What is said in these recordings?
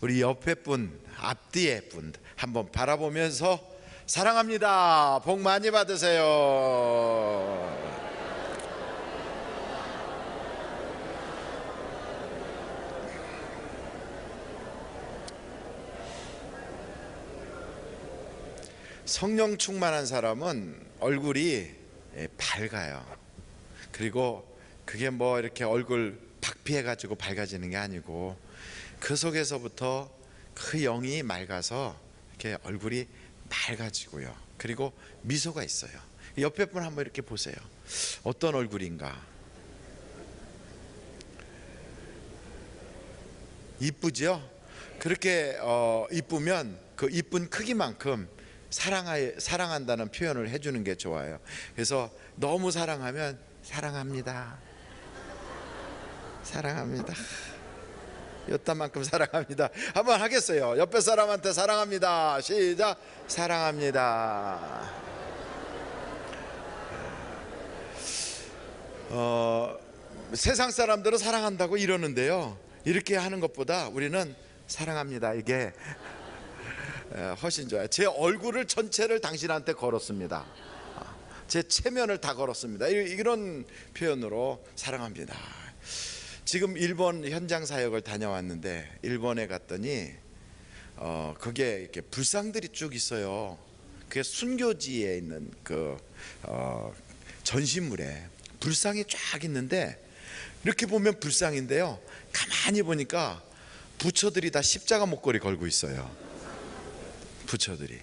우리 옆에 분, 앞뒤에 분 한번 바라보면서 사랑합니다. 복 많이 받으세요. 성령 충만한 사람은 얼굴이 밝아요. 그리고 그게 뭐 이렇게 얼굴 박피해 가지고 밝아지는 게 아니고 그 속에서부터 그 영이 맑아서 이렇게 얼굴이 맑아지고요. 그리고 미소가 있어요. 옆에 분 한번 이렇게 보세요. 어떤 얼굴인가? 이쁘죠? 그렇게 이쁘면 그 이쁜 크기만큼 사랑한다는 표현을 해주는 게 좋아요. 그래서 너무 사랑하면 사랑합니다. 사랑합니다. 요딴만큼 사랑합니다. 한번 하겠어요. 옆에 사람한테 사랑합니다. 시작. 사랑합니다. 세상 사람들은 사랑한다고 이러는데요, 이렇게 하는 것보다 우리는 사랑합니다, 이게 훨씬 좋아요. 제 얼굴을 전체를 당신한테 걸었습니다. 제 체면을 다 걸었습니다. 이런 표현으로 사랑합니다. 지금 일본 현장 사역을 다녀왔는데 일본에 갔더니 거기에 이렇게 불상들이 쭉 있어요. 그게 순교지에 있는 그 전시물에 불상이 쫙 있는데, 이렇게 보면 불상인데요, 가만히 보니까 부처들이 다 십자가 목걸이 걸고 있어요. 부처들이.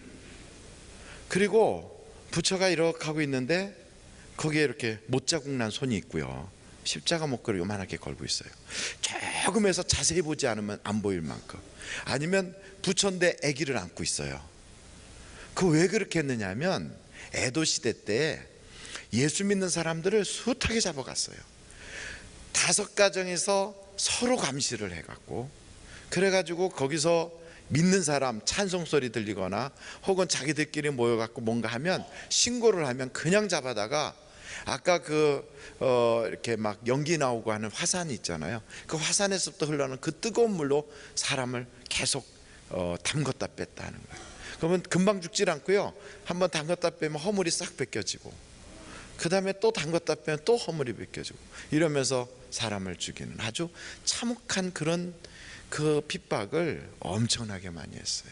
그리고 부처가 이렇게 하고 있는데 거기에 이렇게 못자국 난 손이 있고요, 십자가 목걸이 요만하게 걸고 있어요. 조금해서 자세히 보지 않으면 안 보일 만큼. 아니면 부처인데 아기를 안고 있어요. 그 왜 그렇게 했느냐 하면 에도 시대 때 예수 믿는 사람들을 숱하게 잡아갔어요. 5가정에서 서로 감시를 해갖고, 그래가지고 거기서 믿는 사람 찬송 소리 들리거나 혹은 자기들끼리 모여갖고 뭔가 하면 신고를 하면 그냥 잡아다가, 아까 이렇게 막 연기 나오고 하는 화산이 있잖아요. 그 화산에서부터 흘러나오는 그 뜨거운 물로 사람을 계속 담궜다 뺐다 하는 거예요. 그러면 금방 죽질 않고요, 한번 담궜다 빼면 허물이 싹 벗겨지고, 그 다음에 또 담궜다 빼면 또 허물이 벗겨지고, 이러면서 사람을 죽이는 아주 참혹한 그런 그 핍박을 엄청나게 많이 했어요.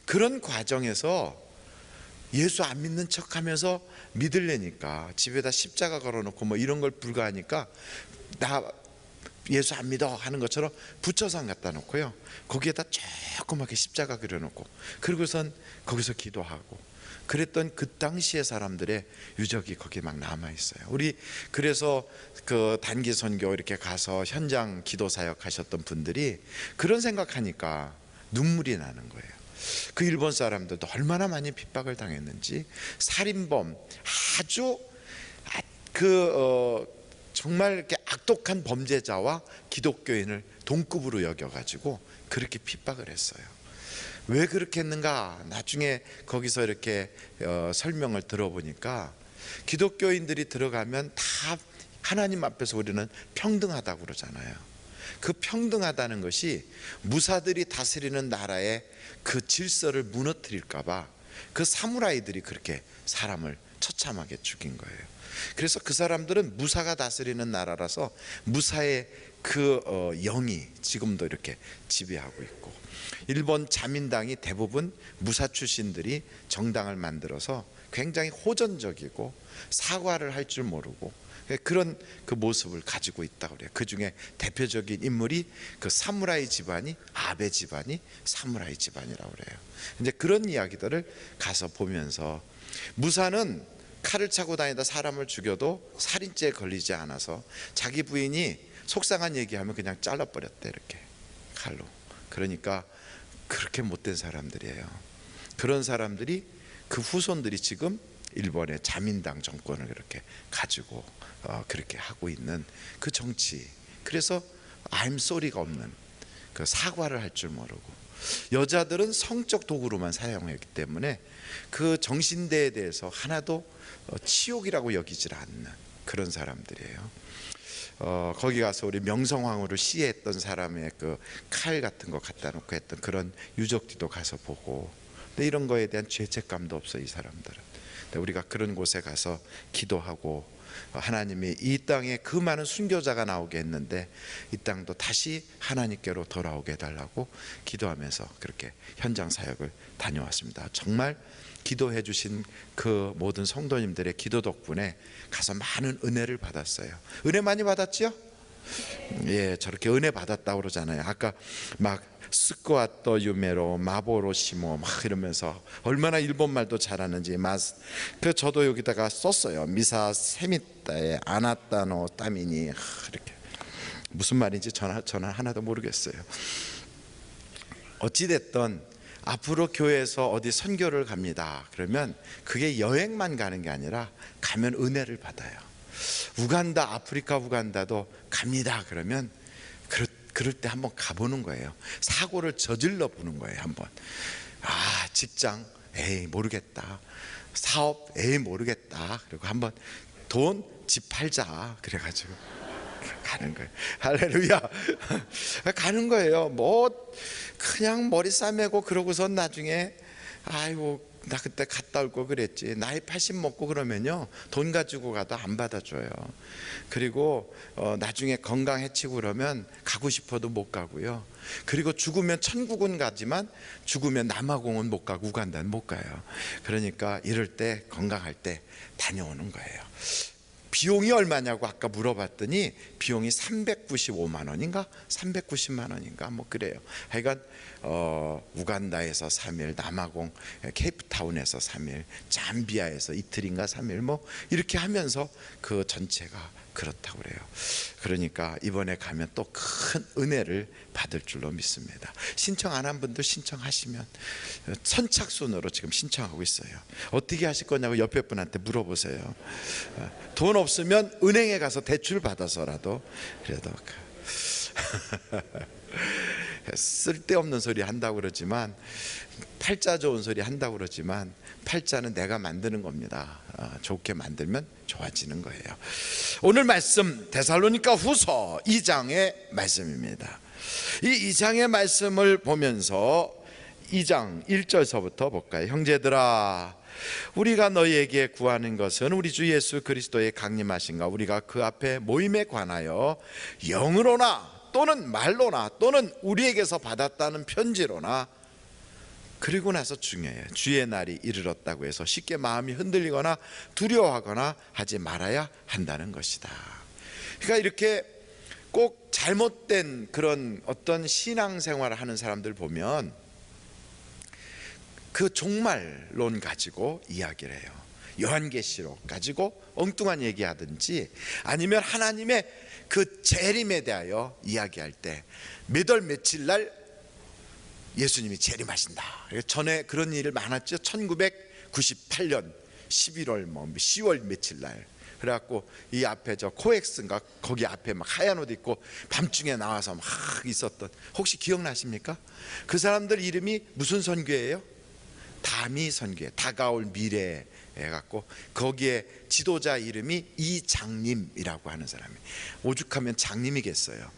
그런 과정에서 예수 안 믿는 척하면서 믿으려니까 집에다 십자가 걸어놓고 뭐 이런 걸 불가하니까 나 예수 안 믿어 하는 것처럼 부처상 갖다 놓고요, 거기에다 조그맣게 십자가 그려놓고 그리고선 거기서 기도하고 그랬던 그 당시의 사람들의 유적이 거기 막 남아 있어요. 우리 그래서 그 단기 선교 이렇게 가서 현장 기도 사역 하셨던 분들이 그런 생각하니까 눈물이 나는 거예요. 그 일본 사람들도 얼마나 많이 핍박을 당했는지, 살인범, 아주 정말 이렇게 악독한 범죄자와 기독교인을 동급으로 여겨가지고 그렇게 핍박을 했어요. 왜 그렇게 했는가? 나중에 거기서 이렇게 설명을 들어보니까 기독교인들이 들어가면 다 하나님 앞에서 우리는 평등하다고 그러잖아요. 그 평등하다는 것이 무사들이 다스리는 나라의 그 질서를 무너뜨릴까봐 그 사무라이들이 그렇게 사람을 처참하게 죽인 거예요. 그래서 그 사람들은 무사가 다스리는 나라라서 무사의 그 영이 지금도 이렇게 지배하고 있고, 일본 자민당이 대부분 무사 출신들이 정당을 만들어서 굉장히 호전적이고 사과를 할 줄 모르고 그런 그 모습을 가지고 있다고 그래요. 그 중에 대표적인 인물이 그 사무라이 집안이 아베 집안이 사무라이 집안이라고 그래요. 이제 그런 이야기들을 가서 보면서, 무사는 칼을 차고 다니다 사람을 죽여도 살인죄에 걸리지 않아서 자기 부인이 속상한 얘기하면 그냥 잘라버렸대, 이렇게 칼로. 그러니까 그렇게 못된 사람들이에요. 그런 사람들이 그 후손들이 지금 일본의 자민당 정권을 이렇게 가지고 그렇게 하고 있는 그 정치. 그래서 I'm sorry가 없는, 그 사과를 할 줄 모르고, 여자들은 성적 도구로만 사용했기 때문에 그 정신대에 대해서 하나도 치욕이라고 여기질 않는 그런 사람들이에요. 거기 가서 우리 명성황후를 시해했던 사람의 그 칼 같은 거 갖다 놓고 했던 그런 유적지도 가서 보고, 근데 이런 거에 대한 죄책감도 없어 이 사람들은. 근데 우리가 그런 곳에 가서 기도하고 하나님이 이 땅에 그 많은 순교자가 나오게 했는데 이 땅도 다시 하나님께로 돌아오게 해달라고 기도하면서 그렇게 현장 사역을 다녀왔습니다. 정말 기도해 주신 그 모든 성도님들의 기도 덕분에 가서 많은 은혜를 받았어요. 은혜 많이 받았죠? 예, 저렇게 은혜 받았다고 그러잖아요. 아까 막 스쿠아토 유메로 마보로시모 막 이러면서 얼마나 일본말도 잘하는지 그 저도 여기다가 썼어요. 미사 세미타에 아나타노 따미니 이렇게 무슨 말인지 저는 하나도 모르겠어요. 어찌됐든 앞으로 교회에서 어디 선교를 갑니다. 그러면 그게 여행만 가는 게 아니라 가면 은혜를 받아요. 우간다, 아프리카 우간다도 갑니다. 그러면 그럴 때 한번 가보는 거예요. 사고를 저질러 보는 거예요. 한번. 아, 직장 에이 모르겠다, 사업 에이 모르겠다, 그리고 한번 돈 집 팔자 그래가지고 가는 거예요. 할렐루야. 가는 거예요. 뭐 그냥 머리 싸매고 그러고선 나중에 아이고 나 그때 갔다 올 걸 그랬지, 나이 80 먹고 그러면요 돈 가지고 가도 안 받아줘요. 그리고 나중에 건강 해치고 그러면 가고 싶어도 못 가고요. 그리고 죽으면 천국은 가지만 죽으면 남아공은 못 가고 우간다는 못 가요. 그러니까 이럴 때 건강할 때 다녀오는 거예요. 비용이 얼마냐고 아까 물어봤더니 비용이 395만 원인가 390만 원인가 뭐 그래요. 하여간 우간다에서 3일, 남아공 케이프타운에서 3일, 잠비아에서 이틀인가 3일 뭐 이렇게 하면서 그 전체가 그렇다고 그래요. 그러니까 이번에 가면 또 큰 은혜를 받을 줄로 믿습니다. 신청 안 한 분들 신청하시면 선착순으로 지금 신청하고 있어요. 어떻게 하실 거냐고 옆에 분한테 물어보세요. 돈 없으면 은행에 가서 대출 받아서라도 그래도 쓸데없는 소리 한다고 그러지만, 팔자 좋은 소리 한다고 그러지만 팔자는 내가 만드는 겁니다. 좋게 만들면 좋아지는 거예요. 오늘 말씀 데살로니가 후서 2장의 말씀입니다. 이 2장의 말씀을 보면서 2장 1절서부터 볼까요? 형제들아, 우리가 너희에게 구하는 것은 우리 주 예수 그리스도의 강림하신가 우리가 그 앞에 모임에 관하여 영으로나 또는 말로나 또는 우리에게서 받았다는 편지로나, 그리고 나서 중요해요. 주의 날이 이르렀다고 해서 쉽게 마음이 흔들리거나 두려워하거나 하지 말아야 한다는 것이다. 그러니까 이렇게 꼭 잘못된 그런 어떤 신앙생활을 하는 사람들 보면 그 종말론 가지고 이야기를 해요. 요한계시록 가지고 엉뚱한 얘기하든지 아니면 하나님의 그 재림에 대하여 이야기할 때 몇 월 며칠 날 예수님이 재림하신다. 전에 그런 일이 많았죠. 1998년 11월 뭐 10월 며칠 날 그래갖고 이 앞에 저 코엑스인가 거기 앞에 막 하얀 옷 입고 밤중에 나와서 막 있었던, 혹시 기억나십니까? 그 사람들 이름이 무슨 선교예요? 다미 선교예요. 다가올 미래 해갖고 거기에 지도자 이름이 이장님이라고 하는 사람이, 오죽하면 장님이겠어요.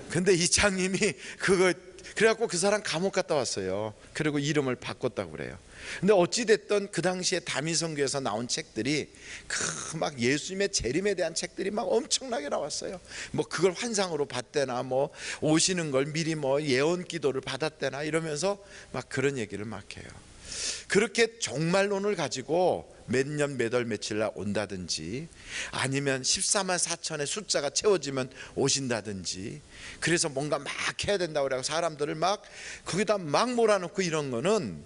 근데 이 장님이 그래갖고 그 사람 감옥 갔다 왔어요. 그리고 이름을 바꿨다고 그래요. 근데 어찌됐든 그 당시에 다미 선교에서 나온 책들이 막 예수님의 재림에 대한 책들이 막 엄청나게 나왔어요. 뭐 그걸 환상으로 봤대나 뭐 오시는 걸 미리 뭐 예언 기도를 받았대나 이러면서 막 그런 얘기를 막 해요. 그렇게 종말론을 가지고 몇 년 몇 월 며칠 날 온다든지 아니면 14만 4천의 숫자가 채워지면 오신다든지, 그래서 뭔가 막 해야 된다고 그래서 사람들을 막 거기다 막 몰아넣고 이런 거는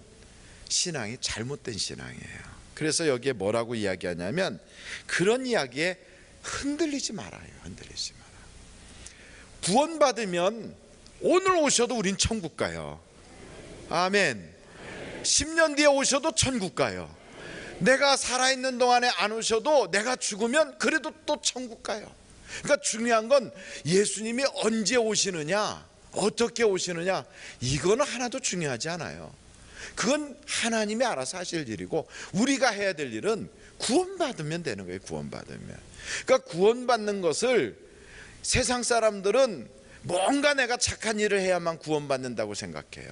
신앙이 잘못된 신앙이에요. 그래서 여기에 뭐라고 이야기하냐면 그런 이야기에 흔들리지 말아요. 흔들리지 마라. 구원받으면 오늘 오셔도 우린 천국 가요. 아멘. 10년 뒤에 오셔도 천국 가요. 내가 살아있는 동안에 안 오셔도 내가 죽으면 그래도 또 천국 가요. 그러니까 중요한 건 예수님이 언제 오시느냐, 어떻게 오시느냐, 이거는 하나도 중요하지 않아요. 그건 하나님이 알아서 하실 일이고 우리가 해야 될 일은 구원받으면 되는 거예요. 구원받으면. 그러니까 구원받는 것을 세상 사람들은 뭔가 내가 착한 일을 해야만 구원받는다고 생각해요.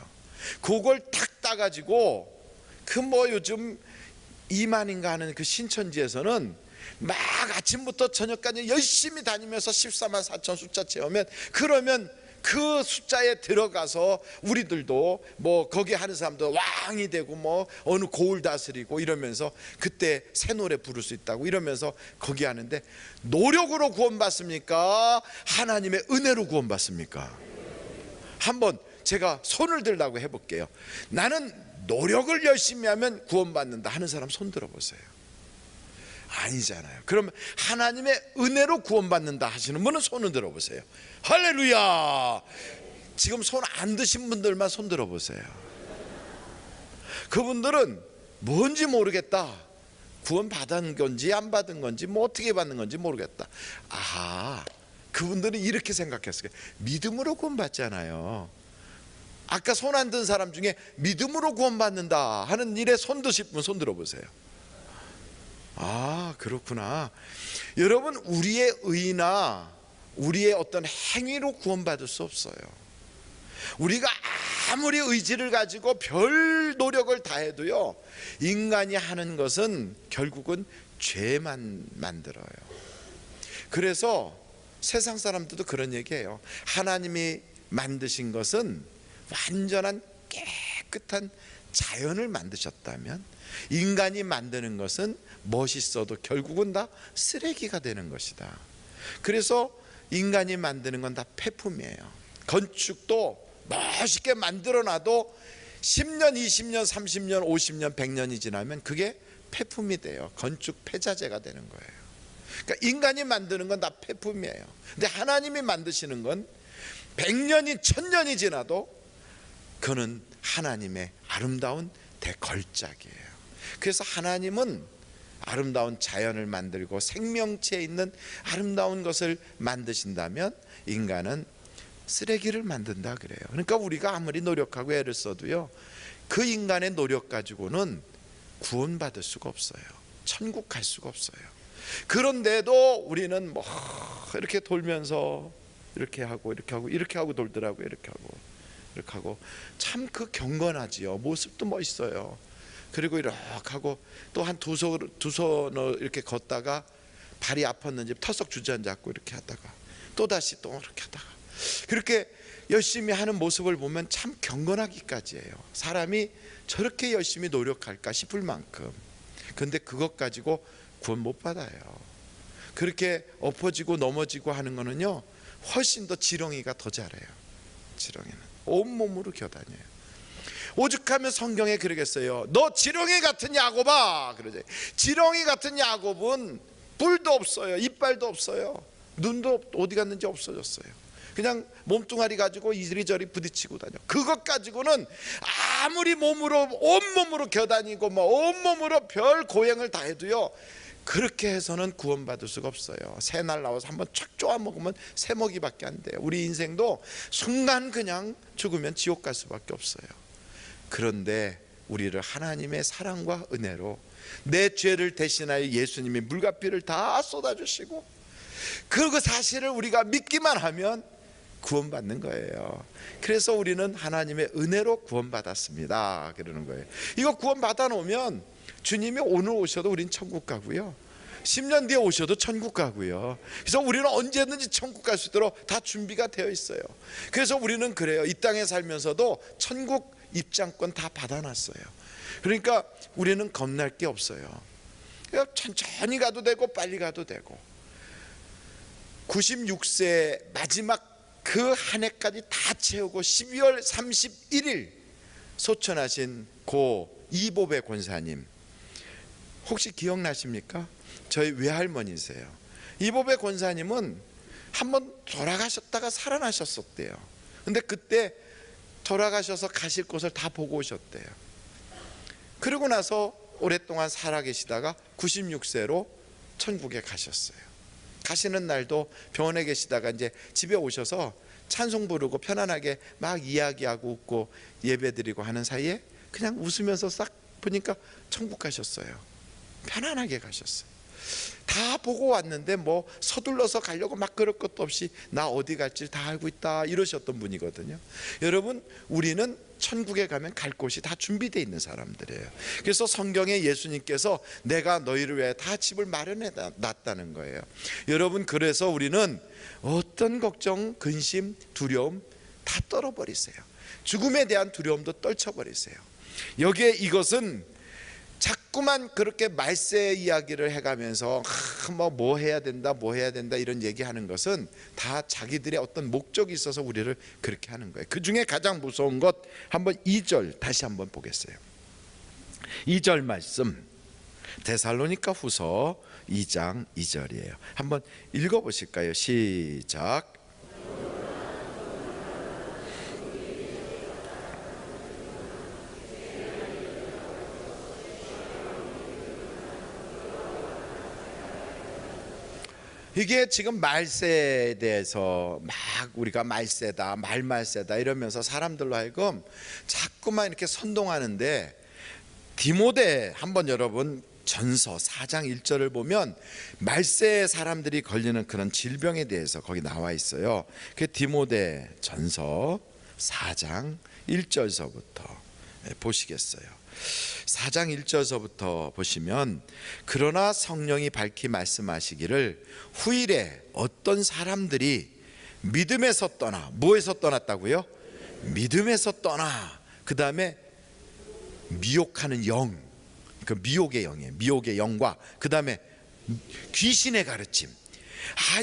그걸 딱 따가지고 그 뭐 요즘 이만인가 하는 그 신천지에서는 막 아침부터 저녁까지 열심히 다니면서 14만 4천 숫자 채우면, 그러면 그 숫자에 들어가서 우리들도 뭐 거기 하는 사람도 왕이 되고 뭐 어느 고을 다스리고 이러면서 그때 새 노래 부를 수 있다고 이러면서 거기 하는데, 노력으로 구원받습니까? 하나님의 은혜로 구원받습니까? 한번 제가 손을 들라고 해볼게요. 나는 노력을 열심히 하면 구원받는다 하는 사람 손 들어보세요. 아니잖아요. 그러면 하나님의 은혜로 구원받는다 하시는 분은 손을 들어보세요. 할렐루야. 지금 손 안 드신 분들만 손 들어보세요. 그분들은 뭔지 모르겠다, 구원 받은 건지 안 받은 건지 뭐 어떻게 받는 건지 모르겠다. 아하, 그분들은 이렇게 생각했어요. 믿음으로 구원받잖아요. 아까 손 안 든 사람 중에 믿음으로 구원받는다 하는 일에 손 드실 분 손 들어보세요. 아, 그렇구나. 여러분, 우리의 의나 우리의 어떤 행위로 구원받을 수 없어요. 우리가 아무리 의지를 가지고 별 노력을 다해도요, 인간이 하는 것은 결국은 죄만 만들어요. 그래서 세상 사람들도 그런 얘기해요. 하나님이 만드신 것은 완전한 깨끗한 자연을 만드셨다면, 인간이 만드는 것은 멋있어도 결국은 다 쓰레기가 되는 것이다. 그래서 인간이 만드는 건 다 폐품이에요. 건축도 멋있게 만들어놔도 10년, 20년, 30년, 50년, 100년이 지나면 그게 폐품이 돼요. 건축 폐자재가 되는 거예요. 그러니까 인간이 만드는 건 다 폐품이에요. 근데 하나님이 만드시는 건 100년이 1000년이 지나도 그는 하나님의 아름다운 대걸작이에요. 그래서 하나님은 아름다운 자연을 만들고 생명체 있는 아름다운 것을 만드신다면 인간은 쓰레기를 만든다 그래요. 그러니까 우리가 아무리 노력하고 애를 써도요, 그 인간의 노력 가지고는 구원받을 수가 없어요. 천국 갈 수가 없어요. 그런데도 우리는 뭐 이렇게 돌면서 이렇게 하고 이렇게 하고 이렇게 하고 돌더라고요. 이렇게 하고 참 그 경건하지요. 모습도 멋있어요. 그리고 이렇게 하고 또 한 두 손을 이렇게 걷다가 발이 아팠는지 털썩 주저앉았고 이렇게 하다가 또 다시 또 이렇게 하다가, 그렇게 열심히 하는 모습을 보면 참 경건하기까지 해요. 사람이 저렇게 열심히 노력할까 싶을 만큼. 근데 그것 가지고 구원 못 받아요. 그렇게 엎어지고 넘어지고 하는 거는요, 훨씬 더 지렁이가 더 잘해요. 지렁이는 온몸으로 겨다녀요. 오죽하면 성경에 그러겠어요. 너 지렁이 같은 야곱아 그러죠. 지렁이 같은 야곱은 뿔도 없어요. 이빨도 없어요. 눈도 어디 갔는지 없어졌어요. 그냥 몸뚱아리 가지고 이리저리 부딪히고 다녀. 그것 가지고는 아무리 온몸으로 겨다니고 뭐 온몸으로 별 고행을 다 해도요, 그렇게 해서는 구원받을 수가 없어요. 새날 나와서 한번 착 쪼아 먹으면 새먹이밖에 안 돼요. 우리 인생도 순간 그냥 죽으면 지옥 갈 수밖에 없어요. 그런데 우리를 하나님의 사랑과 은혜로 내 죄를 대신하여 예수님이 물과 피를 다 쏟아주시고, 그 사실을 우리가 믿기만 하면 구원받는 거예요. 그래서 우리는 하나님의 은혜로 구원받았습니다 그러는 거예요. 이거 구원받아 놓으면 주님이 오늘 오셔도 우린 천국 가고요, 10년 뒤에 오셔도 천국 가고요. 그래서 우리는 언제든지 천국 갈 수 있도록 다 준비가 되어 있어요. 그래서 우리는 그래요. 이 땅에 살면서도 천국 입장권 다 받아놨어요. 그러니까 우리는 겁날 게 없어요. 그냥 천천히 가도 되고 빨리 가도 되고. 96세 마지막 그 한 해까지 다 채우고 12월 31일 소천하신 고 이보배 권사님, 혹시 기억나십니까? 저희 외할머니세요. 이보배 권사님은 한번 돌아가셨다가 살아나셨었대요. 근데 그때 돌아가셔서 가실 곳을 다 보고 오셨대요. 그러고 나서 오랫동안 살아계시다가 96세로 천국에 가셨어요. 가시는 날도 병원에 계시다가 이제 집에 오셔서 찬송 부르고 편안하게 막 이야기하고 웃고 예배드리고 하는 사이에 그냥 웃으면서 싹 보니까 천국 가셨어요. 편안하게 가셨어요. 다 보고 왔는데 뭐 서둘러서 가려고 막 그럴 것도 없이 나 어디 갈지 다 알고 있다 이러셨던 분이거든요. 여러분, 우리는 천국에 가면 갈 곳이 다 준비되어 있는 사람들이에요. 그래서 성경에 예수님께서 내가 너희를 위해 다 집을 마련해 놨다는 거예요. 여러분, 그래서 우리는 어떤 걱정, 근심, 두려움 다 떨어버리세요. 죽음에 대한 두려움도 떨쳐버리세요. 여기에 이것은 자꾸만 그렇게 말세 이야기를 해가면서 뭐 해야 된다 이런 얘기하는 것은 다 자기들의 어떤 목적이 있어서 우리를 그렇게 하는 거예요. 그 중에 가장 무서운 것, 한번 2절 다시 한번 보겠어요. 2절 말씀, 데살로니가 후서 2장 2절이에요. 한번 읽어보실까요? 시작. 이게 지금 말세에 대해서 막 우리가 말세다, 말세다 이러면서 사람들로 하여금 자꾸만 이렇게 선동하는데, 디모데 한번 여러분 전서 4장 1절을 보면 말세에 사람들이 걸리는 그런 질병에 대해서 거기 나와 있어요. 그 디모데 전서 4장 1절서부터 보시겠어요. 4장 1절서부터 보시면, 그러나 성령이 밝히 말씀하시기를 후일에 어떤 사람들이 믿음에서 떠나, 뭐에서 떠났다고요? 믿음에서 떠나, 그 다음에 미혹하는 영, 그 미혹의 영이에요. 미혹의 영과 그 다음에 귀신의 가르침.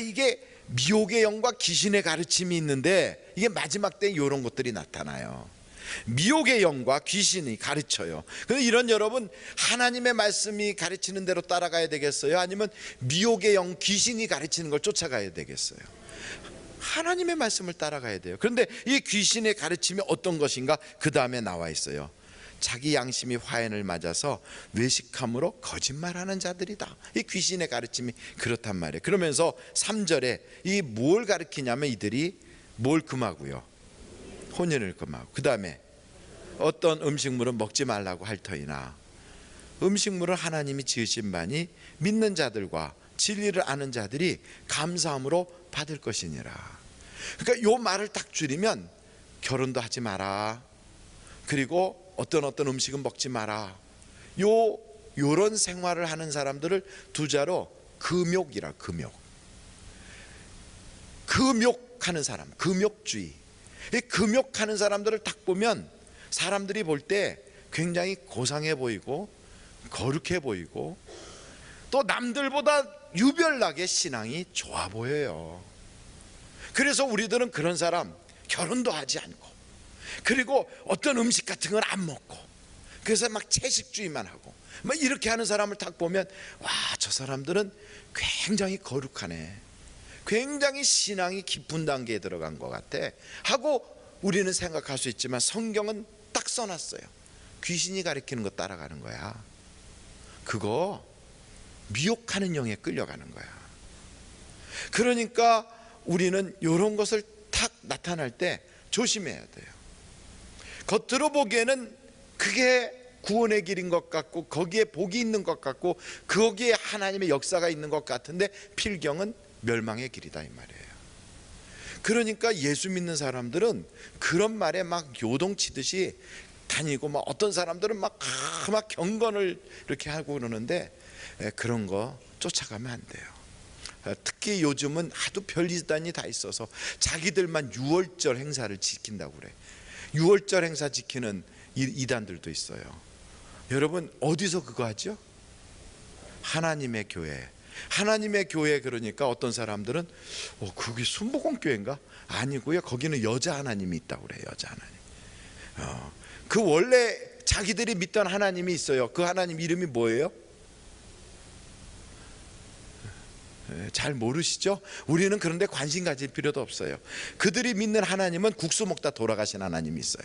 이게 미혹의 영과 귀신의 가르침이 있는데, 이게 마지막 때 이런 것들이 나타나요. 미혹의 영과 귀신이 가르쳐요. 그런데 이런 여러분, 하나님의 말씀이 가르치는 대로 따라가야 되겠어요? 아니면 미혹의 영, 귀신이 가르치는 걸 쫓아가야 되겠어요? 하나님의 말씀을 따라가야 돼요. 그런데 이 귀신의 가르침이 어떤 것인가? 그 다음에 나와 있어요. 자기 양심이 화인을 맞아서 외식함으로 거짓말하는 자들이다. 이 귀신의 가르침이 그렇단 말이에요. 그러면서 3절에 이 뭘 가르치냐면, 이들이 뭘 금하고요? 혼인을 금하고, 그 다음에 어떤 음식물은 먹지 말라고 할 터이나 음식물은 하나님이 지으신 바니 믿는 자들과 진리를 아는 자들이 감사함으로 받을 것이니라. 그러니까 요 말을 딱 줄이면, 결혼도 하지 마라, 그리고 어떤 음식은 먹지 마라, 요런 생활을 하는 사람들을 두 자로 금욕이라. 금욕하는 사람, 금욕주의. 이 금욕하는 사람들을 딱 보면 사람들이 볼 때 굉장히 고상해 보이고 거룩해 보이고 또 남들보다 유별나게 신앙이 좋아 보여요. 그래서 우리들은 그런 사람 결혼도 하지 않고, 그리고 어떤 음식 같은 건 안 먹고, 그래서 막 채식주의만 하고 막 이렇게 하는 사람을 딱 보면, 와, 저 사람들은 굉장히 거룩하네, 굉장히 신앙이 깊은 단계에 들어간 것 같아 하고 우리는 생각할 수 있지만, 성경은 딱 써놨어요. 귀신이 가리키는 거 따라가는 거야. 그거 미혹하는 영에 끌려가는 거야. 그러니까 우리는 이런 것을 탁 나타날 때 조심해야 돼요. 겉으로 보기에는 그게 구원의 길인 것 같고, 거기에 복이 있는 것 같고, 거기에 하나님의 역사가 있는 것 같은데, 필경은 멸망의 길이다 이 말이에요. 그러니까 예수 믿는 사람들은 그런 말에 막 요동치듯이 다니고, 막 어떤 사람들은 막 경건을 이렇게 하고 그러는데, 그런 거 쫓아가면 안 돼요. 특히 요즘은 하도 별이단이 다 있어서 자기들만 유월절 행사를 지킨다고 그래. 유월절 행사 지키는 이단들도 있어요. 여러분, 어디서 그거 하죠? 하나님의 교회. 하나님의 교회. 그러니까 어떤 사람들은 거기 순복음교회인가? 아니고요, 거기는 여자 하나님이 있다고 그래요. 여자 하나님. 그 원래 자기들이 믿던 하나님이 있어요. 그 하나님 이름이 뭐예요? 잘 모르시죠? 우리는 그런데 관심 가질 필요도 없어요. 그들이 믿는 하나님은 국수 먹다 돌아가신 하나님이 있어요.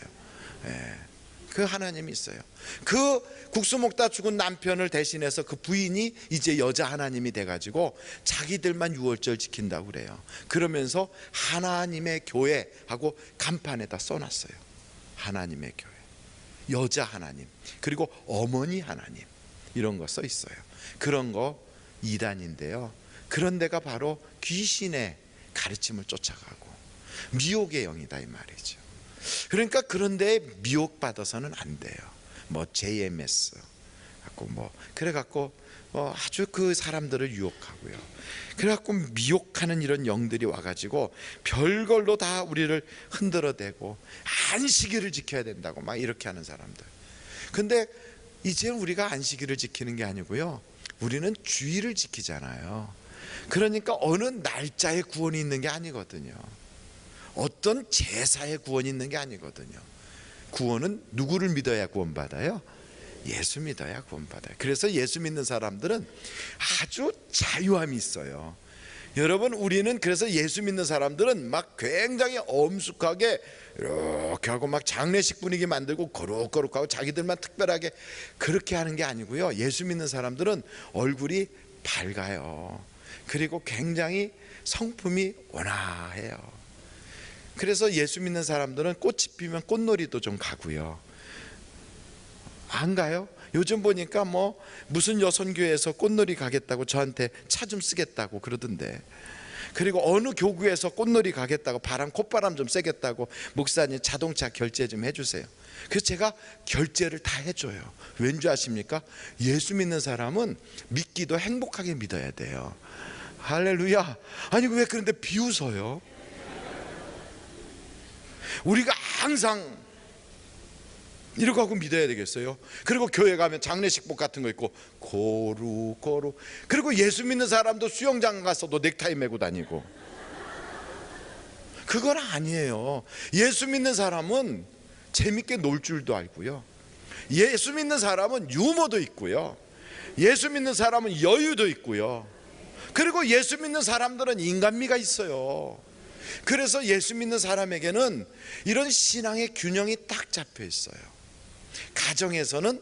그 하나님이 있어요. 그 국수 먹다 죽은 남편을 대신해서 그 부인이 이제 여자 하나님이 돼가지고 자기들만 유월절 지킨다고 그래요. 그러면서 하나님의 교회하고 간판에다 써놨어요. 하나님의 교회, 여자 하나님, 그리고 어머니 하나님, 이런 거 써 있어요. 그런 거 이단인데요. 그런 데가 바로 귀신의 가르침을 쫓아가고 미혹의 영이다 이 말이죠. 그러니까 그런 데에 미혹받아서는 안 돼요. 뭐 JMS 갖고 뭐 그래 갖고 아주 그 사람들을 유혹하고요. 그래 갖고 미혹하는 이런 영들이 와 가지고 별걸로 다 우리를 흔들어대고 안식일을 지켜야 된다고 막 이렇게 하는 사람들. 근데 이제 우리가 안식일을 지키는 게 아니고요, 우리는 주일을 지키잖아요. 그러니까 어느 날짜에 구원이 있는 게 아니거든요. 어떤 제사에 구원이 있는 게 아니거든요. 구원은 누구를 믿어야 구원받아요? 예수 믿어야 구원받아요. 그래서 예수 믿는 사람들은 아주 자유함이 있어요. 여러분, 우리는 그래서 예수 믿는 사람들은 막 굉장히 엄숙하게 이렇게 하고 막 장례식 분위기 만들고 거룩거룩하고 자기들만 특별하게 그렇게 하는 게 아니고요, 예수 믿는 사람들은 얼굴이 밝아요. 그리고 굉장히 성품이 온화해요. 그래서 예수 믿는 사람들은 꽃이 피면 꽃놀이도 좀 가고요. 안 가요? 요즘 보니까 뭐 무슨 여선교회에서 꽃놀이 가겠다고 저한테 차 좀 쓰겠다고 그러던데, 그리고 어느 교구에서 꽃놀이 가겠다고 콧바람 좀 쐬겠다고 목사님 자동차 결제 좀 해주세요. 그래서 제가 결제를 다 해줘요. 왠지 아십니까? 예수 믿는 사람은 믿기도 행복하게 믿어야 돼요. 할렐루야. 아니 왜 그런데 비웃어요? 우리가 항상 이러고 하고 믿어야 되겠어요? 그리고 교회 가면 장례식복 같은 거 입고 고루고루, 그리고 예수 믿는 사람도 수영장 가서도 넥타이 메고 다니고, 그건 아니에요. 예수 믿는 사람은 재밌게 놀 줄도 알고요, 예수 믿는 사람은 유머도 있고요, 예수 믿는 사람은 여유도 있고요, 그리고 예수 믿는 사람들은 인간미가 있어요. 그래서 예수 믿는 사람에게는 이런 신앙의 균형이 딱 잡혀 있어요. 가정에서는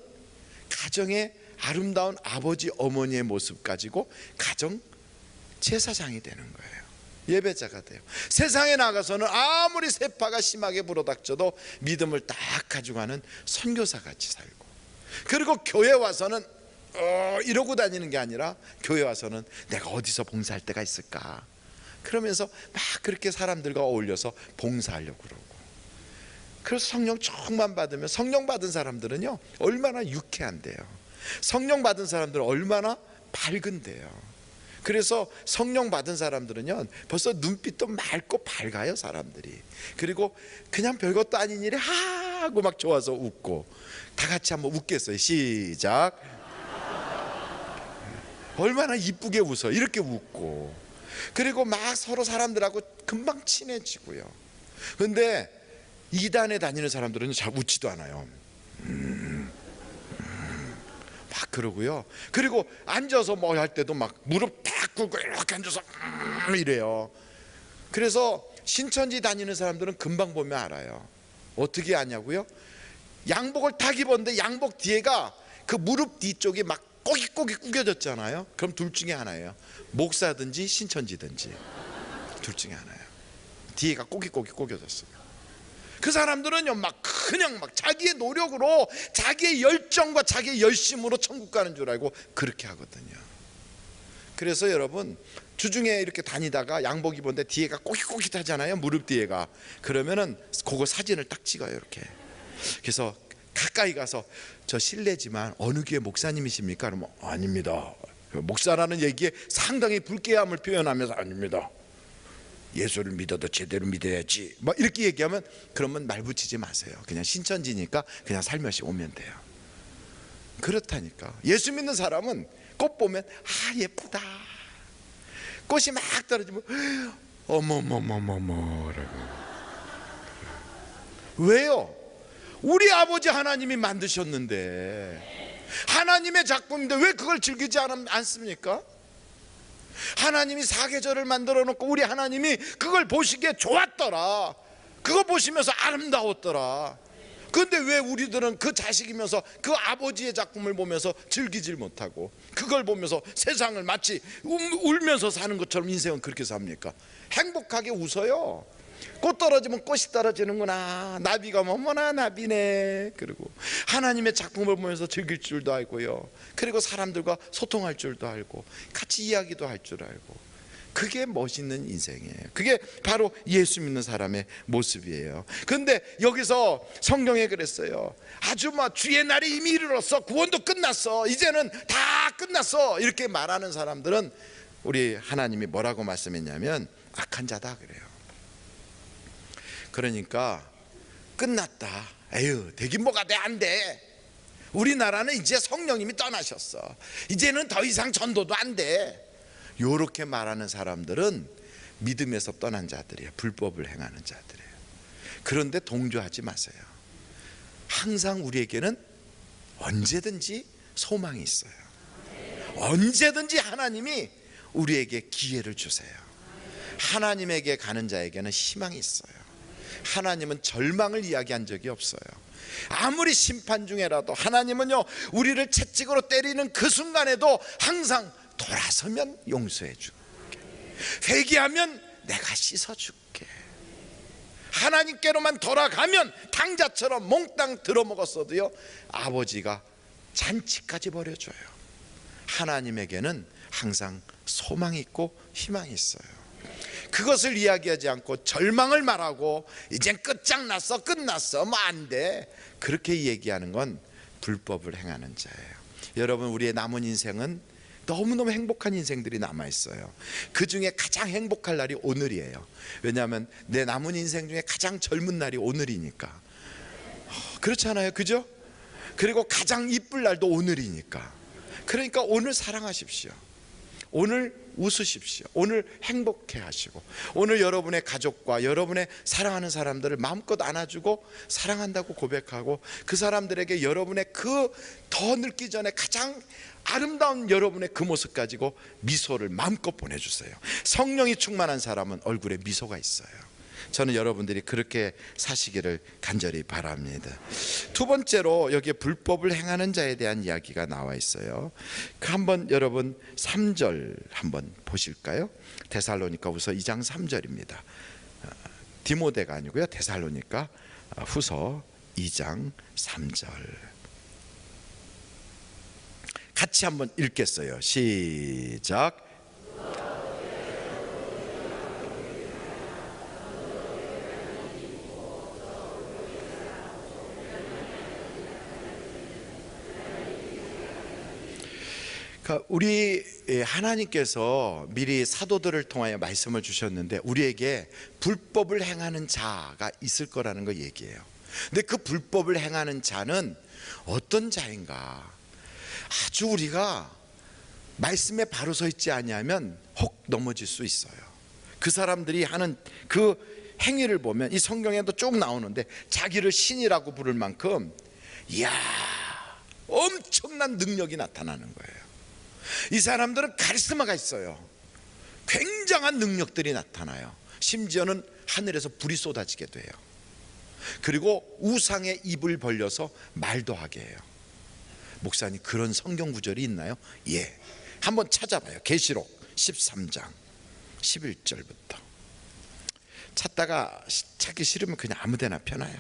가정의 아름다운 아버지 어머니의 모습 가지고 가정 제사장이 되는 거예요. 예배자가 돼요. 세상에 나가서는 아무리 세파가 심하게 불어닥쳐도 믿음을 딱 가지고 가는 선교사 같이 살고, 그리고 교회 와서는 이러고 다니는 게 아니라 교회 와서는 내가 어디서 봉사할 때가 있을까, 그러면서 막 그렇게 사람들과 어울려서 봉사하려고 그러고. 그래서 성령 충만 받으면, 성령 받은 사람들은요 얼마나 유쾌한데요, 성령 받은 사람들은 얼마나 밝은데요. 그래서 성령 받은 사람들은요 벌써 눈빛도 맑고 밝아요, 사람들이. 그리고 그냥 별것도 아닌 일에 하고 막 좋아서 웃고. 다 같이 한번 웃겠어요. 시작. 얼마나 이쁘게 웃어, 이렇게 웃고. 그리고 막 서로 사람들하고 금방 친해지고요. 근데 이단에 다니는 사람들은 잘 웃지도 않아요. 막 그러고요. 그리고 앉아서 뭐 할 때도 막 무릎 딱 꿇고 이렇게 앉아서 이래요. 그래서 신천지 다니는 사람들은 금방 보면 알아요. 어떻게 아냐고요? 양복을 딱 입었는데 양복 뒤에가 그 무릎 뒤쪽이 막 꼬깃꼬깃 구겨졌잖아요. 그럼 둘 중에 하나예요. 목사든지 신천지든지 둘 중에 하나예요. 뒤에가 꼬깃꼬깃 구겨졌어요. 그 사람들은요 막 그냥 막 자기의 노력으로, 자기의 열정과 자기의 열심으로 천국 가는 줄 알고 그렇게 하거든요. 그래서 여러분, 주중에 이렇게 다니다가 양복 입었는데 뒤에가 꼬깃꼬깃하잖아요, 무릎 뒤에가. 그러면은 그거 사진을 딱 찍어요, 이렇게. 그래서 가까이 가서 저 실례지만 어느 교회 목사님이십니까? 그러면 아닙니다. 목사라는 얘기에 상당히 불쾌함을 표현하면서 아닙니다. 예수를 믿어도 제대로 믿어야지 막 이렇게 얘기하면, 그러면 말 붙이지 마세요. 그냥 신천지니까 그냥 살며시 오면 돼요. 그렇다니까. 예수 믿는 사람은 꽃 보면 아 예쁘다, 꽃이 막 떨어지면 어머머머머머라고. 왜요? 우리 아버지 하나님이 만드셨는데, 하나님의 작품인데 왜 그걸 즐기지 않습니까? 하나님이 사계절을 만들어 놓고 우리 하나님이 그걸 보시기에 좋았더라, 그거 보시면서 아름다웠더라. 그런데 왜 우리들은 그 자식이면서 그 아버지의 작품을 보면서 즐기질 못하고, 그걸 보면서 세상을 마치 울면서 사는 것처럼 인생은 그렇게 삽니까? 행복하게 웃어요. 꽃 떨어지면 꽃이 떨어지는구나, 나비가 뭐뭐나 나비네. 그리고 하나님의 작품을 보면서 즐길 줄도 알고요, 그리고 사람들과 소통할 줄도 알고 같이 이야기도 할 줄 알고. 그게 멋있는 인생이에요. 그게 바로 예수 믿는 사람의 모습이에요. 그런데 여기서 성경에 그랬어요. 아주 주의 날이 이미 이르렀어, 구원도 끝났어, 이제는 다 끝났어, 이렇게 말하는 사람들은 우리 하나님이 뭐라고 말씀했냐면 악한 자다 그래요. 그러니까 끝났다, 에휴 되긴 뭐가 돼, 안 돼, 우리나라는 이제 성령님이 떠나셨어, 이제는 더 이상 전도도 안 돼, 요렇게 말하는 사람들은 믿음에서 떠난 자들이에요. 불법을 행하는 자들이에요. 그런데 동조하지 마세요. 항상 우리에게는 언제든지 소망이 있어요. 언제든지 하나님이 우리에게 기회를 주세요. 하나님에게 가는 자에게는 희망이 있어요. 하나님은 절망을 이야기한 적이 없어요. 아무리 심판 중에라도 하나님은요, 우리를 채찍으로 때리는 그 순간에도 항상 돌아서면 용서해 줄게, 회개하면 내가 씻어 줄게. 하나님께로만 돌아가면 당자처럼 몽땅 들어먹었어도요, 아버지가 잔치까지 벌여줘요. 하나님에게는 항상 소망이 있고 희망이 있어요. 그것을 이야기하지 않고 절망을 말하고 이젠 끝장났어, 끝났어, 뭐 안 돼, 그렇게 얘기하는 건 불법을 행하는 자예요. 여러분, 우리의 남은 인생은 너무너무 행복한 인생들이 남아있어요. 그 중에 가장 행복할 날이 오늘이에요. 왜냐하면 내 남은 인생 중에 가장 젊은 날이 오늘이니까. 그렇잖아요, 그죠? 그리고 가장 이쁠 날도 오늘이니까. 그러니까 오늘 사랑하십시오. 오늘 웃으십시오. 오늘 행복해 하시고, 오늘 여러분의 가족과 여러분의 사랑하는 사람들을 마음껏 안아주고 사랑한다고 고백하고, 그 사람들에게 여러분의 그 더 늙기 전에 가장 아름다운 여러분의 그 모습 가지고 미소를 마음껏 보내주세요. 성령이 충만한 사람은 얼굴에 미소가 있어요. 저는 여러분들이 그렇게 사시기를 간절히 바랍니다. 두 번째로 여기에 불법을 행하는 자에 대한 이야기가 나와 있어요. 한번 여러분 3절 한번 보실까요? 데살로니가후서 2장 3절입니다. 디모데가 아니고요, 데살로니가 후서 2장 3절 같이 한번 읽겠어요. 시작. 우리 하나님께서 미리 사도들을 통하여 말씀을 주셨는데 우리에게 불법을 행하는 자가 있을 거라는 거 얘기해요. 근데 그 불법을 행하는 자는 어떤 자인가? 아주 우리가 말씀에 바로 서 있지 아니하면 혹 넘어질 수 있어요. 그 사람들이 하는 그 행위를 보면 이 성경에도 쭉 나오는데 자기를 신이라고 부를 만큼 이야, 엄청난 능력이 나타나는 거예요. 이 사람들은 카리스마가 있어요. 굉장한 능력들이 나타나요. 심지어는 하늘에서 불이 쏟아지게 돼요. 그리고 우상의 입을 벌려서 말도 하게 해요. 목사님, 그런 성경 구절이 있나요? 예, 한번 찾아봐요. 계시록 13장 11절부터. 찾다가 찾기 싫으면 그냥 아무 데나 펴놔요.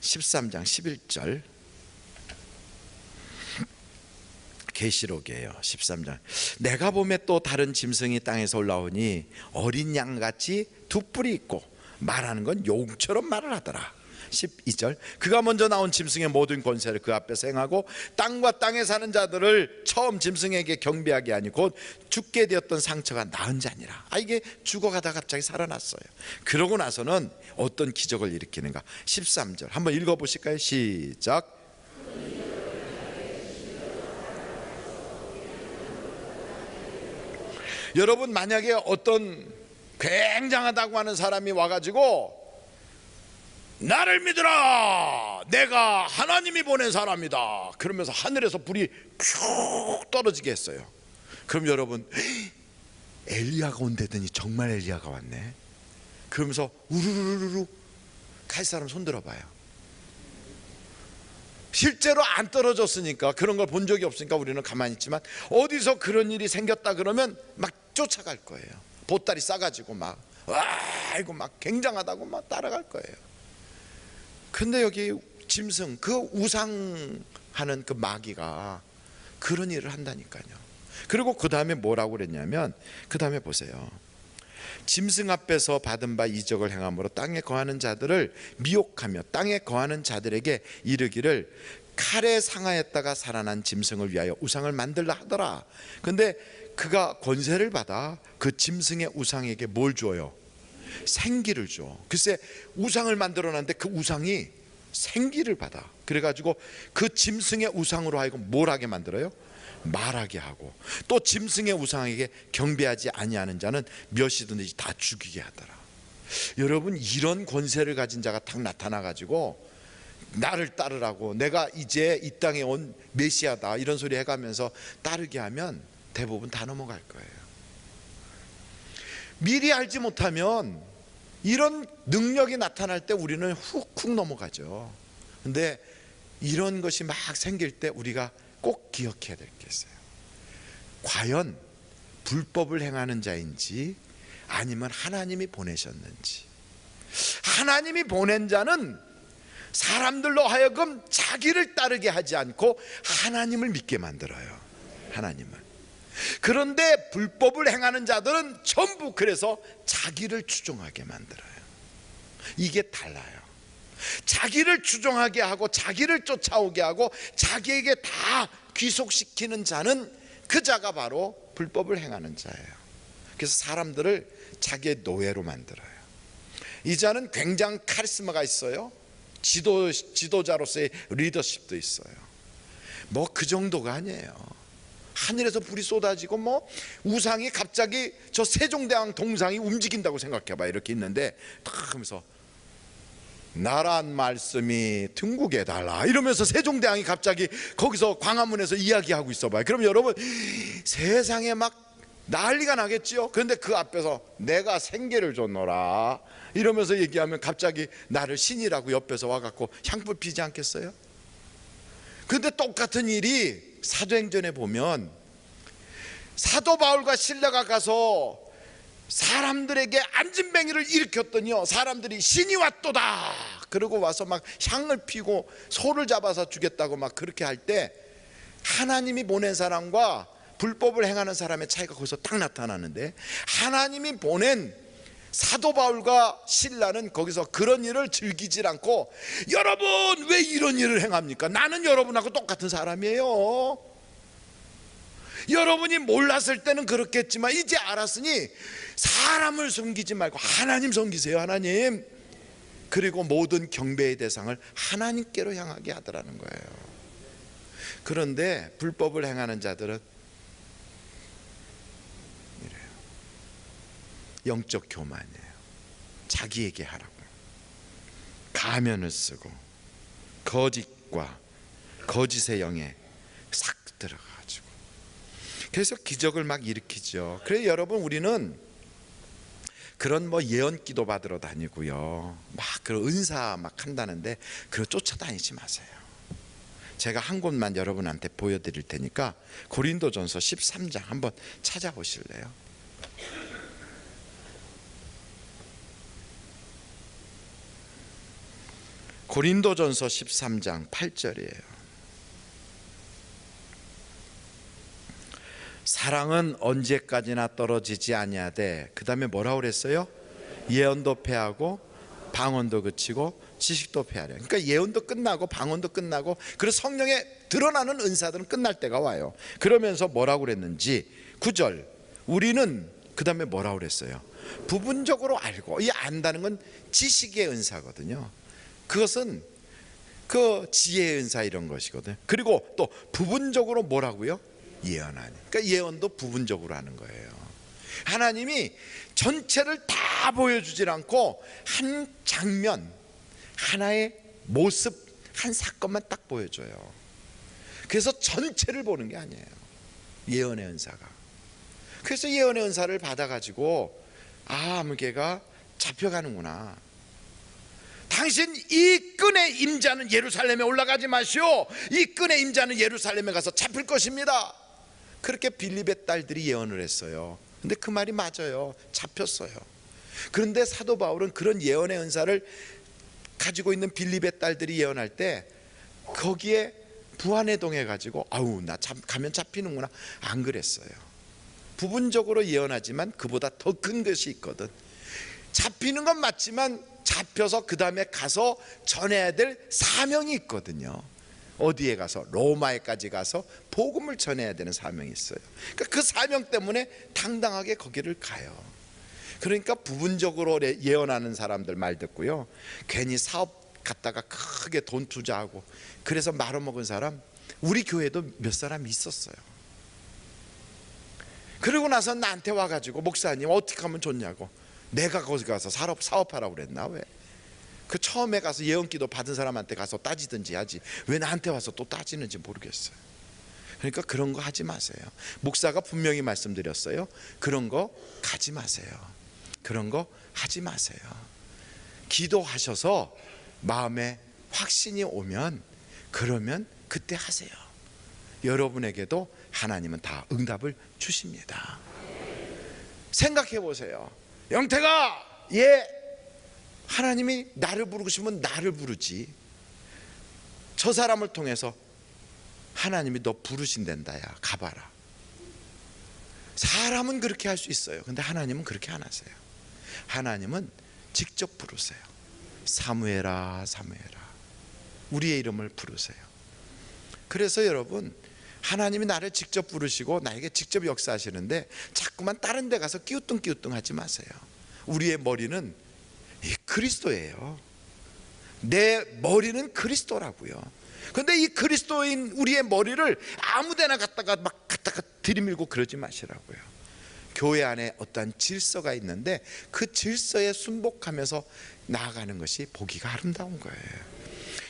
13장 11절 계시록이에요. 13장. 내가 보매 또 다른 짐승이 땅에서 올라오니 어린 양같이 두 뿔이 있고 말하는 건 용처럼 말을 하더라. 12절. 그가 먼저 나온 짐승의 모든 권세를 그 앞에서 행하고 땅과 땅에 사는 자들을 처음 짐승에게 경배하게 하니 곧 죽게 되었던 상처가 나은 자니라. 이게 죽어가다 갑자기 살아났어요. 그러고 나서는 어떤 기적을 일으키는가. 13절 한번 읽어보실까요? 시작. 여러분, 만약에 어떤 굉장하다고 하는 사람이 와가지고 나를 믿으라, 내가 하나님이 보낸 사람이다 그러면서 하늘에서 불이 쭉 떨어지게 했어요. 그럼 여러분, 엘리야가 온다더니 정말 엘리야가 왔네 그러면서 우르르르르 갈 사람 손 들어봐요. 실제로 안 떨어졌으니까, 그런 걸 본 적이 없으니까 우리는 가만히 있지만 어디서 그런 일이 생겼다 그러면 막 쫓아갈 거예요. 보따리 싸가지고 막 와 아이고 막 굉장하다고 막 따라갈 거예요. 근데 여기 짐승, 그 우상하는 그 마귀가 그런 일을 한다니까요. 그리고 그 다음에 뭐라고 그랬냐면, 그 다음에 보세요. 짐승 앞에서 받은 바 이적을 행함으로 땅에 거하는 자들을 미혹하며 땅에 거하는 자들에게 이르기를 칼에 상하였다가 살아난 짐승을 위하여 우상을 만들라 하더라. 근데 그가 권세를 받아 그 짐승의 우상에게 뭘 줘요? 생기를 줘. 글쎄, 우상을 만들어놨는데 그 우상이 생기를 받아. 그래가지고 그 짐승의 우상으로 하여금 뭘 하게 만들어요? 말하게 하고, 또 짐승의 우상에게 경배하지 아니하는 자는 몇이든지 다 죽이게 하더라. 여러분, 이런 권세를 가진 자가 딱 나타나가지고 나를 따르라고, 내가 이제 이 땅에 온 메시아다 이런 소리 해가면서 따르게 하면 대부분 다 넘어갈 거예요. 미리 알지 못하면 이런 능력이 나타날 때 우리는 훅훅 넘어가죠. 근데 이런 것이 막 생길 때 우리가 꼭 기억해야 될 게 있어요. 과연 불법을 행하는 자인지 아니면 하나님이 보내셨는지. 하나님이 보낸 자는 사람들로 하여금 자기를 따르게 하지 않고 하나님을 믿게 만들어요. 하나님을. 그런데 불법을 행하는 자들은 전부 그래서 자기를 추종하게 만들어요. 이게 달라요. 자기를 추종하게 하고 자기를 쫓아오게 하고 자기에게 다 귀속시키는 자는, 그 자가 바로 불법을 행하는 자예요. 그래서 사람들을 자기의 노예로 만들어요. 이 자는 굉장히 카리스마가 있어요. 지도자로서의 리더십도 있어요. 뭐 그 정도가 아니에요. 하늘에서 불이 쏟아지고 뭐 우상이 갑자기 저 세종대왕 동상이 움직인다고 생각해봐. 이렇게 있는데 딱 하면서 나란 말씀이 등국에 달라 이러면서 세종대왕이 갑자기 거기서 광화문에서 이야기하고 있어봐요. 그럼 여러분, 세상에 막 난리가 나겠지요. 그런데 그 앞에서 내가 생계를 줬노라 이러면서 얘기하면 갑자기 나를 신이라고 옆에서 와갖고 향불 피지 않겠어요? 그런데 똑같은 일이 사도행전에 보면 사도 바울과 실라가 가서 사람들에게 안진뱅이를 일으켰더니요, 사람들이 신이 왔도다 그러고 와서 막 향을 피고 소를 잡아서 죽였다고 막 그렇게 할 때, 하나님이 보낸 사람과 불법을 행하는 사람의 차이가 거기서 딱 나타나는데, 하나님이 보낸 사도 바울과 신라는 거기서 그런 일을 즐기질 않고, 여러분 왜 이런 일을 행합니까? 나는 여러분하고 똑같은 사람이에요. 여러분이 몰랐을 때는 그렇겠지만 이제 알았으니 사람을 섬기지 말고 하나님 섬기세요. 하나님. 그리고 모든 경배의 대상을 하나님께로 향하게 하더라는 거예요. 그런데 불법을 행하는 자들은 이래요. 영적 교만이에요. 자기에게 하라고 가면을 쓰고 거짓과 거짓의 영에 싹 들어가가지고 그래서 기적을 막 일으키죠. 그래서 여러분, 우리는 그런 뭐 예언 기도 받으러 다니고요, 막 그런 은사 막 한다는데 그거 쫓아다니지 마세요. 제가 한 곳만 여러분한테 보여드릴 테니까 고린도전서 13장 한번 찾아보실래요? 고린도전서 13장 8절이에요. 사랑은 언제까지나 떨어지지 아니하되, 그 다음에 뭐라고 그랬어요? 예언도 패하고 방언도 그치고 지식도 패하려. 그러니까 예언도 끝나고 방언도 끝나고, 그래서 성령에 드러나는 은사들은 끝날 때가 와요. 그러면서 뭐라고 그랬는지 9절, 우리는 그 다음에 뭐라고 그랬어요? 부분적으로 알고, 이 안다는 건 지식의 은사거든요. 그것은 그 지혜의 은사 이런 것이거든요. 그리고 또 부분적으로 뭐라고요? 예언하니. 그러니까 예언도 부분적으로 하는 거예요. 하나님이 전체를 다 보여주질 않고 한 장면, 하나의 모습, 한 사건만 딱 보여줘요. 그래서 전체를 보는 게 아니에요, 예언의 은사가. 그래서 예언의 은사를 받아가지고 아무개가 잡혀가는구나. 당신 이 끈의 임자는 예루살렘에 올라가지 마시오. 이 끈의 임자는 예루살렘에 가서 잡힐 것입니다. 그렇게 빌립의 딸들이 예언을 했어요. 근데 그 말이 맞아요. 잡혔어요. 그런데 사도 바울은 그런 예언의 은사를 가지고 있는 빌립의 딸들이 예언할 때 거기에 부안에 동해 가지고 아우 나 가면 잡히는구나, 안 그랬어요. 부분적으로 예언하지만 그보다 더 큰 것이 있거든. 잡히는 건 맞지만 잡혀서 그 다음에 가서 전해야 될 사명이 있거든요. 어디에 가서? 로마에까지 가서 복음을 전해야 되는 사명이 있어요. 그러니까 그 사명 때문에 당당하게 거기를 가요. 그러니까 부분적으로 예언하는 사람들 말 듣고요, 괜히 사업 갔다가 크게 돈 투자하고 그래서 말아먹은 사람 우리 교회도 몇 사람 있었어요. 그러고 나서 나한테 와가지고 목사님 어떻게 하면 좋냐고, 내가 거기 가서 사업하라고 그랬나? 왜? 그 처음에 가서 예언기도 받은 사람한테 가서 따지든지 하지 왜 나한테 와서 또 따지는지 모르겠어요. 그러니까 그런 거 하지 마세요. 목사가 분명히 말씀드렸어요. 그런 거 가지 마세요. 그런 거 하지 마세요. 기도하셔서 마음에 확신이 오면 그러면 그때 하세요. 여러분에게도 하나님은 다 응답을 주십니다. 생각해 보세요. 영태가, 예, 하나님이 나를 부르시면 나를 부르지, 저 사람을 통해서 하나님이 너 부르신댄다, 야 가봐라. 사람은 그렇게 할 수 있어요. 근데 하나님은 그렇게 안 하세요. 하나님은 직접 부르세요. 사무엘아 사무엘아, 우리의 이름을 부르세요. 그래서 여러분, 하나님이 나를 직접 부르시고 나에게 직접 역사하시는데 자꾸만 다른 데 가서 끼우뚱 하지 마세요. 우리의 머리는 이 그리스도예요. 내 머리는 그리스도라고요. 그런데 이 그리스도인 우리의 머리를 아무데나 갖다가 들이밀고 그러지 마시라고요. 교회 안에 어떠한 질서가 있는데 그 질서에 순복하면서 나아가는 것이 보기가 아름다운 거예요.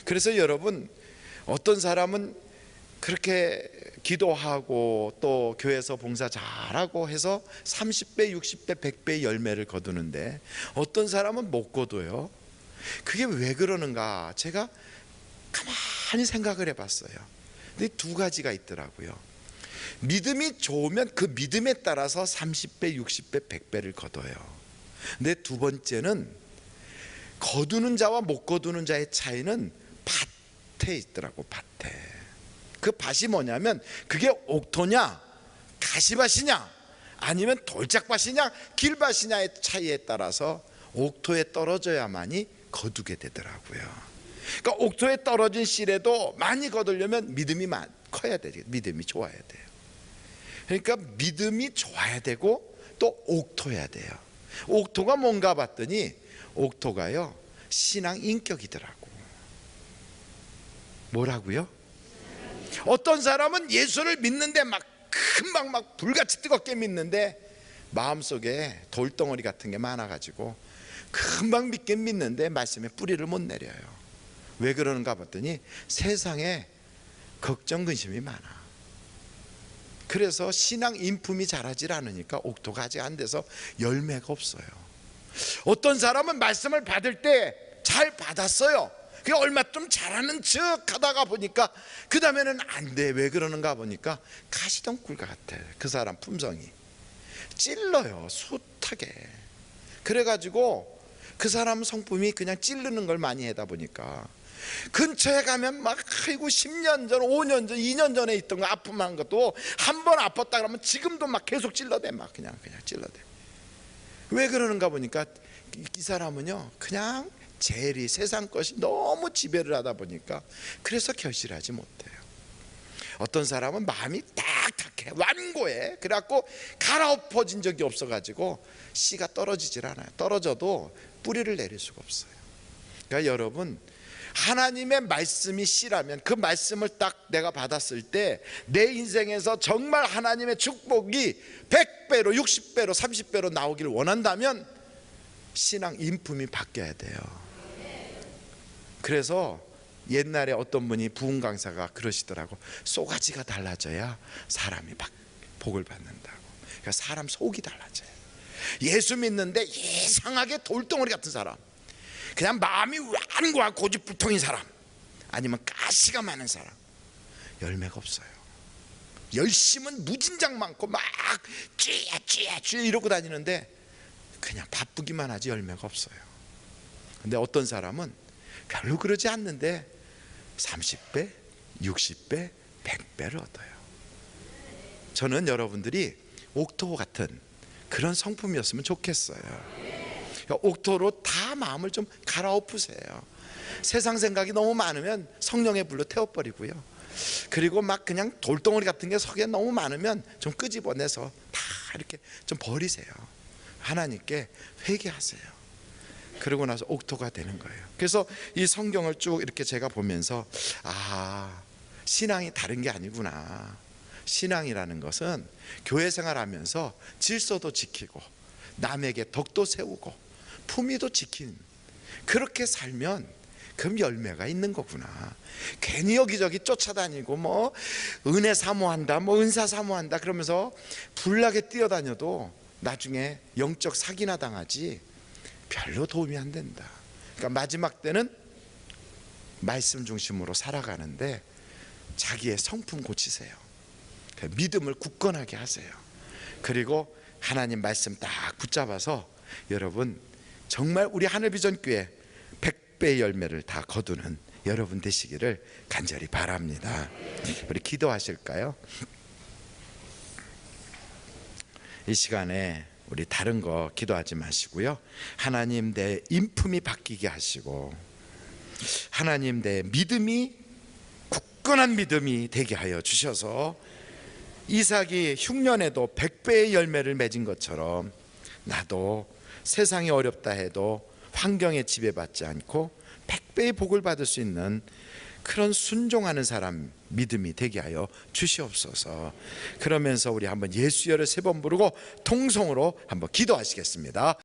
그래서 여러분, 어떤 사람은 그렇게 기도하고 또 교회에서 봉사 잘하고 해서 30배, 60배, 100배의 열매를 거두는데 어떤 사람은 못 거둬요. 그게 왜 그러는가 제가 가만히 생각을 해봤어요. 근데 두 가지가 있더라고요. 믿음이 좋으면 그 믿음에 따라서 30배, 60배, 100배를 거둬요. 근데 두 번째는 거두는 자와 못 거두는 자의 차이는 밭에 있더라고. 밭에. 그 밭이 뭐냐면 그게 옥토냐 가시밭이냐 아니면 돌짝밭이냐 길밭이냐의 차이에 따라서 옥토에 떨어져야만이 거두게 되더라고요. 그러니까 옥토에 떨어진 씨라도 많이 거두려면 믿음이 커야 돼요. 믿음이 좋아야 돼요. 그러니까 믿음이 좋아야 되고 또 옥토해야 돼요. 옥토가 뭔가 봤더니 옥토가요, 신앙 인격이더라고. 뭐라고요? 어떤 사람은 예수를 믿는데 금방 불같이 뜨겁게 믿는데 마음속에 돌덩어리 같은 게 많아가지고 금방 믿는데 말씀에 뿌리를 못 내려요. 왜 그러는가 봤더니 세상에 걱정 근심이 많아. 그래서 신앙 인품이 자라질 않으니까 옥토가 아직 안 돼서 열매가 없어요. 어떤 사람은 말씀을 받을 때 잘 받았어요. 그게 얼마 좀 잘하는 척 하다가 보니까 그 다음에는 안 돼. 왜 그러는가 보니까 가시덤불 같아. 그 사람 품성이 찔러요, 숱하게. 그래가지고 그 사람 성품이 그냥 찌르는 걸 많이 하다 보니까 근처에 가면 아이고 10년 전, 5년 전, 2년 전에 있던 거 아픔한 것도 한 번 아팠다 그러면 지금도 계속 찔러대. 그냥 찔러대. 왜 그러는가 보니까 이 사람은요, 그냥 재리 세상 것이 너무 지배를 하다 보니까 그래서 결실하지 못해요. 어떤 사람은 마음이 딱딱해, 완고해. 그래갖고 갈아엎어진 적이 없어가지고 씨가 떨어지질 않아요. 떨어져도 뿌리를 내릴 수가 없어요. 그러니까 여러분, 하나님의 말씀이 씨라면 그 말씀을 딱 내가 받았을 때 내 인생에서 정말 하나님의 축복이 100배로 60배로 30배로 나오기를 원한다면 신앙 인품이 바뀌어야 돼요. 그래서 옛날에 어떤 분이 부흥 강사가 그러시더라고. 쏘가지가 달라져야 사람이 복을 받는다고. 그러니까 사람 속이 달라져요. 예수 믿는데 이상하게 돌덩어리 같은 사람, 그냥 마음이 완고한 고집불통인 사람, 아니면 가시가 많은 사람, 열매가 없어요. 열심은 무진장 많고 막 쥐야 이러고 다니는데 그냥 바쁘기만 하지 열매가 없어요. 근데 어떤 사람은 별로 그러지 않는데 30배, 60배, 100배를 얻어요. 저는 여러분들이 옥토 같은 그런 성품이었으면 좋겠어요. 옥토로 다 마음을 좀 갈아엎으세요. 세상 생각이 너무 많으면 성령의 불로 태워버리고요. 그리고 막 그냥 돌덩어리 같은 게 속에 너무 많으면 좀 끄집어내서 다 이렇게 좀 버리세요. 하나님께 회개하세요. 그러고 나서 옥토가 되는 거예요. 그래서 이 성경을 쭉 이렇게 제가 보면서 신앙이 다른 게 아니구나. 신앙이라는 것은 교회 생활하면서 질서도 지키고 남에게 덕도 세우고 품위도 지킨, 그렇게 살면 그럼 열매가 있는 거구나. 괜히 여기저기 쫓아다니고 뭐 은혜 사모한다, 뭐 은사 사모한다 그러면서 불나게 뛰어다녀도 나중에 영적 사기나 당하지 별로 도움이 안 된다. 그러니까 마지막 때는 말씀 중심으로 살아가는데 자기의 성품 고치세요. 믿음을 굳건하게 하세요. 그리고 하나님 말씀 딱 붙잡아서 여러분 정말 우리 하늘비전교회 100배의 열매를 다 거두는 여러분 되시기를 간절히 바랍니다. 우리 기도하실까요? 이 시간에 우리 다른 거 기도하지 마시고요, 하나님 내 인품이 바뀌게 하시고 하나님 내 믿음이 굳건한 믿음이 되게 하여 주셔서 이삭이 흉년에도 100배의 열매를 맺은 것처럼 나도 세상이 어렵다 해도 환경에 지배받지 않고 100배의 복을 받을 수 있는 그런 순종하는 사람 믿음이 되게 하여 주시옵소서. 그러면서 우리 한번 예수여를 3번 부르고 통성으로 한번 기도하시겠습니다.